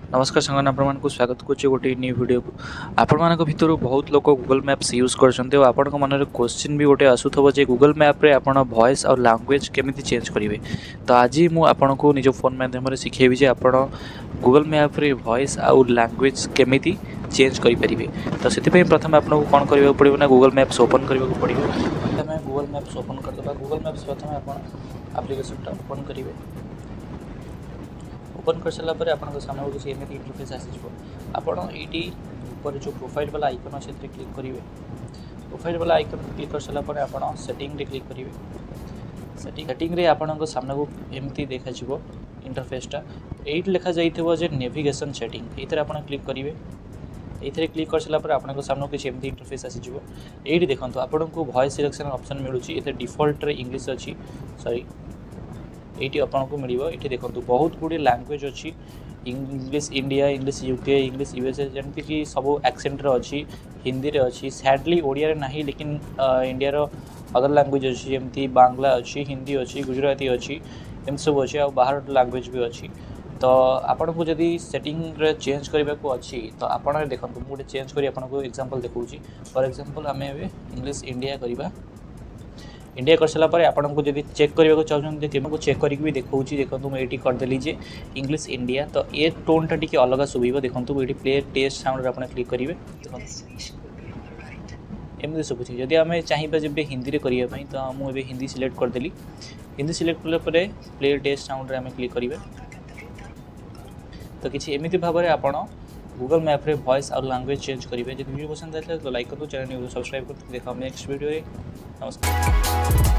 नमस्कार संगठन आपण को स्वागत करुच्चे गोटे न्यू वीडियो को आपण मान भितर बहुत लोग गूगल मैप्स यूज कर आपण मन क्वेश्चन भी गोटे आसूथबो जे गूगल मैप रे आपण वॉइस और लैंग्वेज केमिति चेंज करेंगे। तो आज मु आपन को निज फोन माध्यम शिखेबी जे आपण गूगल मैप रे वॉइस और लैंग्वेज केमिति चेंज करेंगे। तो से प्रथम आपको कौन करने पड़ो ना गूगल मैप्स ओपन करने पड़ो। प्रथम गूगल मैप्स ओपन करदे। गूगल मैप्स प्रथम आप आप्लिकेसन ओपन करेंगे। ओपन कर सारा पर आपन सामने किसी एमती इंटरफेस आसीज। आपड़ ये ऊपर जो प्रोफाइल वाला आइकन अच्छे क्लिक करेंगे। प्रोफाइल वाला आइकन क्लिक कर सारा पर आपड़ सेटिंग रे क्लिक करेंगे। सेटिंग रे आपन सामने को एमती देखा इंटरफेसटा ये लिखा जाइए नेविगेशन सेटिंग ये आप क्लिक करेंगे। ये क्लिक कर सारा पर आपन सामने किसी एमती इंटरफेस आसीज। ये देखो आपन को वॉइस सिलेक्शन ऑप्शन मिलूँ। ये डिफॉल्ट रे इंग्लिश अच्छी सॉरी ये आपको मिल। ये देखो बहुत गुड़े लैंग्वेज अच्छी English India English UK English USA जमती कि सब एक्सेंट अच्छी हिंदी रे अच्छी सैडली ओडिया रे नहीं लेकिन इंडिया रो अदर लैंग्वेज अच्छी जमती बांग्ला अच्छी हिंदी अच्छी गुजराती अच्छी एम सब अच्छी और बाहर लैंग्वेज भी अच्छी। तो आपन को जदि सेटिंग रे चेंज करने को अच्छी तो आपन देखो मुझे चेंज करी आपको एग्जांपल देखौची। फॉर एग्जांपल आम इंग्लिश इंडिया करवा। इंडिया कर सारा पर आपन को जब चेक करने को चाहते कि चेक करके भी देखा देखो मुझे ये करदेली जे इंग्लिश इंडिया। तो ये टोनटा टी अलग शुभ देखो ये प्ले टेस्ट साउंड आप क्लिक करेंगे। एमती शुभुच्छे जदि आम चाहिए जब हिंदी में करने तो मुझे हिंदी सिलेक्ट करदेली। हिंदी सिलेक्ट कलापर प्ले टेस्ट साउंड आम क्लिक करेंगे। तो किसी एमती भाव में आप गूगल मैप रे वॉइस और लैंग्वेज चेंज करेंगे। जब वीडियो पसंद आए तो लाइक करो, चैनल सब्सक्राइब कर। देखा नेक्स्ट वीडियो। नमस्कार।